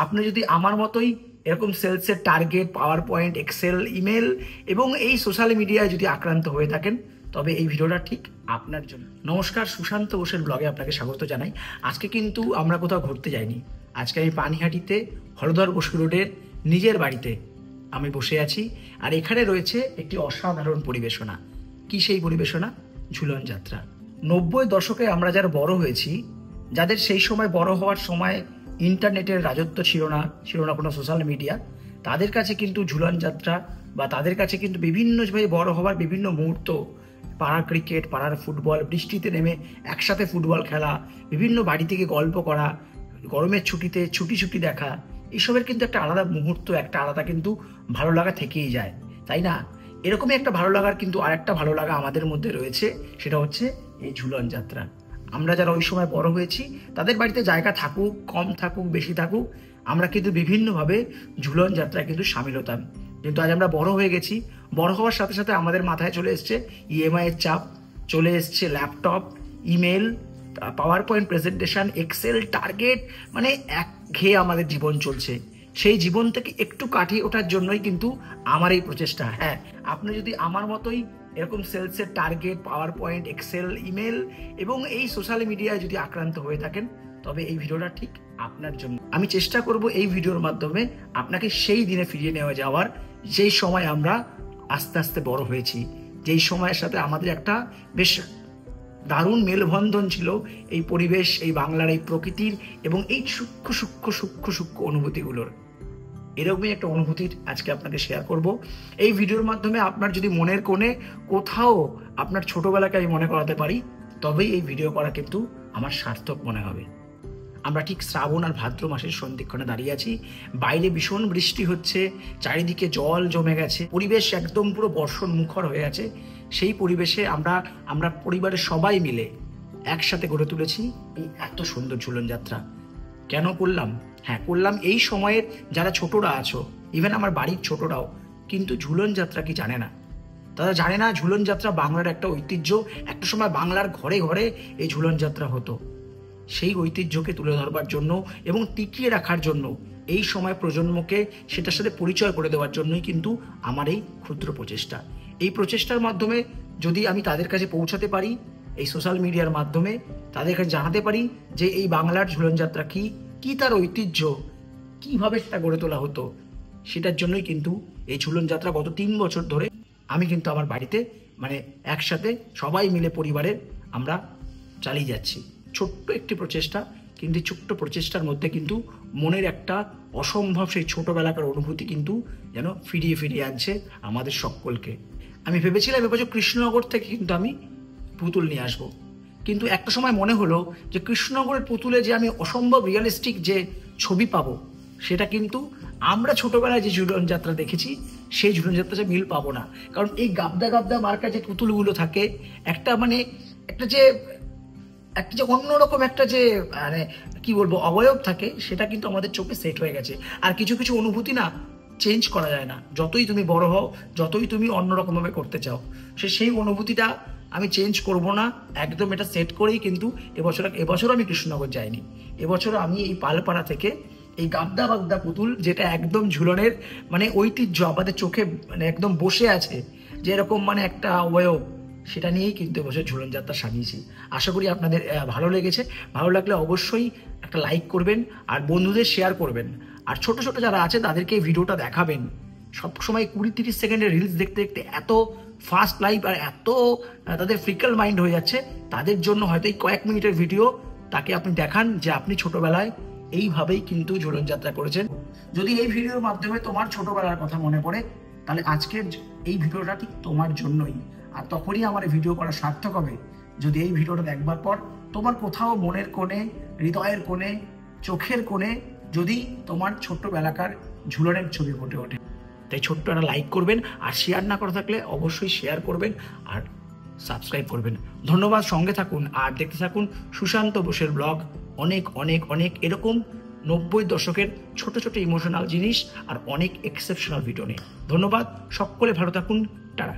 আপনি যদি আমার মতোই এরকম সেলসের target, power point, Excel, email এবং এই সোশ্যাল মিডিয়ায় যদি আক্রান্ত হয়ে থাকেন, তবে এই ভিডিওটা ঠিক আপনার জন্য। নমস্কার, সুশান্ত বোসের ব্লগে আপনাকে স্বাগত জানাই। আজকে কিন্তু আমরা কোথাও ঘুরতে যাইনি। আজকে আমি পানিহাটিতে হলধর বসু রোডের নিজের বাড়িতে আমি বসে আছি। আর এখানে রয়েছে একটি অসাধারণ পরিবেশনা। কি সেই পরিবেশনা? ঝুলন যাত্রা। 90 দশকে আমরা যারা বড় হয়েছি, যাদের সেই সময় বড় হওয়ার সময় ইন্টারনেটের রাজত্ব ছিল না কোনো সোশ্যাল মিডিয়া, তাদের কাছে কিন্তু ঝুলন যাত্রা বা তাদের কাছে কিন্তু বিভিন্নভাবে বড় হওয়ার বিভিন্ন মুহূর্ত, পাড়ার ক্রিকেট, পাড়ার ফুটবল, বৃষ্টিতে নেমে একসাথে ফুটবল খেলা, বিভিন্ন বাড়ি থেকে গল্প করা, গরমের ছুটিতে ছুটি দেখা, এসবের কিন্তু একটা আলাদা মুহূর্ত, একটা আলাদা কিন্তু ভালো লাগা থেকেই যায়, তাই না? এরকমই একটা ভালো লাগার কিন্তু আরেকটা ভালো লাগা আমাদের মধ্যে রয়েছে, সেটা হচ্ছে এই ঝুলন যাত্রা। আমরা যারা ওই সময় বড় হয়েছি, তাদের বাড়িতে জায়গা থাকুক, কম থাকুক, বেশি থাকুক, আমরা কিন্তু বিভিন্নভাবে ঝুলন যাত্রায় কিন্তু সামিল হতাম। কিন্তু আজ আমরা বড় হয়ে গেছি। বড় হওয়ার সাথে সাথে আমাদের মাথায় চলে এসছে ইএমআই এর চাপ, চলে এসছে laptop, email, power point presentation, excel, target, মানে একঘেয়ে আমাদের জীবন চলছে। সেই জীবন থেকে একটু কাটিয়ে ওঠার জন্যই কিন্তু আমার এই প্রচেষ্টা। হ্যাঁ, আপনি যদি আমার মতোই এরকম সেলসের target, power point, Excel, email এবং এই সোশ্যাল মিডিয়ায় যদি আক্রান্ত হয়ে থাকেন, তবে এই ভিডিওটা ঠিক আপনার জন্য। আমি চেষ্টা করব এই ভিডিওর মাধ্যমে আপনাকে সেই দিনে ফিরিয়ে নিয়ে যাওয়ার, যেই সময় আমরা আস্তে আস্তে বড় হয়েছি, যেই সময়ের সাথে আমাদের একটা বেশ দারুণ মেলবন্ধন ছিল এই পরিবেশ, এই বাংলার এই প্রকৃতির এবং এই সূক্ষ্ম অনুভূতিগুলোর। এরকমই একটা অনুভূতির আজকে আপনাকে শেয়ার করব এই ভিডিওর মাধ্যমে। আপনার যদি মনের কোণে কোথাও আপনার ছোটবেলাকে আমি মনে করাতে পারি, তবেই এই ভিডিও করা কিন্তু আমার সার্থক মনে হবে। আমরা ঠিক শ্রাবণ আর ভাদ্র মাসের সন্ধিক্ষণে দাঁড়িয়ে আছি। বাইরে ভীষণ বৃষ্টি হচ্ছে, চারিদিকে জল জমে গেছে, পরিবেশ একদম পুরো বর্ষণ মুখর হয়ে আছে। সেই পরিবেশে আমরা পরিবারের সবাই মিলে একসাথে গড়ে তুলেছি এই এত সুন্দর ঝুলন যাত্রা। কেন করলাম? হ্যাঁ, করলাম এই সময়ের যারা ছোটরা আছো, ইভেন আমার বাড়ির ছোটরাও কিন্তু ঝুলন যাত্রা কি জানে না। তারা জানে না ঝুলন যাত্রা বাংলার একটা ঐতিহ্য। একটা সময় বাংলার ঘরে ঘরে এই ঝুলন যাত্রা হতো। সেই ঐতিহ্যকে তুলে ধরবার জন্য এবং টিকিয়ে রাখার জন্য, এই সময় প্রজন্মকে সেটার সাথে পরিচয় করে দেওয়ার জন্যই কিন্তু আমার এই ক্ষুদ্র প্রচেষ্টা। এই প্রচেষ্টার মাধ্যমে যদি আমি তাদের কাছে পৌঁছাতে পারি, এই সোশ্যাল মিডিয়ার মাধ্যমে তাদের কাছে জানাতে পারি যে এই বাংলার ঝুলন যাত্রা কি তার ঐতিহ্য, কিভাবে সেটা গড়ে তোলা হতো, সেটার জন্যই কিন্তু এই ঝুলন যাত্রা গত 3 বছর ধরে আমি কিন্তু আমার বাড়িতে একসাথে সবাই মিলে পরিবারের আমরা চালিয়ে যাচ্ছি। ছোট্ট একটি প্রচেষ্টা, কিন্তু ছোট্ট প্রচেষ্টার মধ্যে কিন্তু মনের একটা অসম্ভব সেই ছোটবেলাকার অনুভূতি কিন্তু যেন ফিরিয়ে আনছে আমাদের সকলকে। আমি ভেবেছিলাম এবছর কৃষ্ণনগর থেকে কিন্তু আমি পুতুল নিয়ে আসবো, কিন্তু একটা সময় মনে হলো যে কৃষ্ণনগরের পুতুলে যে আমি অসম্ভব রিয়েলিস্টিক যে ছবি পাবো, সেটা কিন্তু আমরা ছোটবেলায় যে ঝুলন যাত্রা দেখেছি সেই ঝুলন যাত্রা মিল পাবো না। কারণ এই গাবদা মার্কা যে পুতুলগুলো থাকে, একটা যে অন্যরকম একটা যে কি বলবো অবয়ব থাকে, সেটা কিন্তু আমাদের চোখে সেট হয়ে গেছে। আর কিছু অনুভূতি না চেঞ্জ করা যায় না। যতই তুমি বড় হও, যতই তুমি অন্যরকমভাবে করতে চাও, সেই অনুভূতিটা আমি চেঞ্জ করব না। একদম এটা সেট করেই কিন্তু এবছর আমি কৃষ্ণনগর যাইনি। এবছর আমি এই পালপাড়া থেকে এই গাবদা পুতুল, যেটা একদম ঝুলনের ঐতিহ্য আমাদের চোখে একদম বসে আছে, যে এরকম একটা অবয়ব, সেটা নিয়েই কিন্তু এবছর ঝুলন যাত্রা সাজিয়েছি। আশা করি আপনাদের ভালো লেগেছে। ভালো লাগলে অবশ্যই একটা লাইক করবেন আর বন্ধুদের শেয়ার করবেন। আর ছোট যারা আছে তাদেরকে এই ভিডিওটা দেখাবেন। সবসময় 20-30 সেকেন্ডের রিলস দেখতে এত ফাস্ট লাইফ আর এত তাদের ফ্রিকল মাইন্ড হয়ে যাচ্ছে, তাদের জন্য হয়তো এই কয়েক মিনিটের ভিডিও তাকে আপনি দেখান যে আপনি ছোটবেলায় এইভাবেই কিন্তু ঝুলন যাত্রা করেছেন। যদি এই ভিডিওর মাধ্যমে তোমার ছোটবেলার কথা মনে পড়ে, তাহলে আজকের এই ভিডিওটা ঠিক তোমার জন্যই। আর তখনই আমার ভিডিও করা সার্থক হবে যদি এই ভিডিওটা দেখবার পর তোমার কোথাও মনের কোণে, হৃদয়ের কোণে, চোখের কোণে যদি তোমার ছোট্টবেলাকার ঝুলনের ছবি ফুটে ওঠে। তাই ছোট্ট একটা লাইক করবেন, আর শেয়ার না করা থাকলে অবশ্যই শেয়ার করবেন আর সাবস্ক্রাইব করবেন। ধন্যবাদ, সঙ্গে থাকুন আর দেখতে থাকুন সুশান্ত বোসের ব্লগ। অনেক এরকম 90 দশকের ছোট ইমোশনাল জিনিস আর অনেক এক্সেপশনাল ভিডিও নিয়ে। ধন্যবাদ, সকলে ভালো থাকুন, টাটা।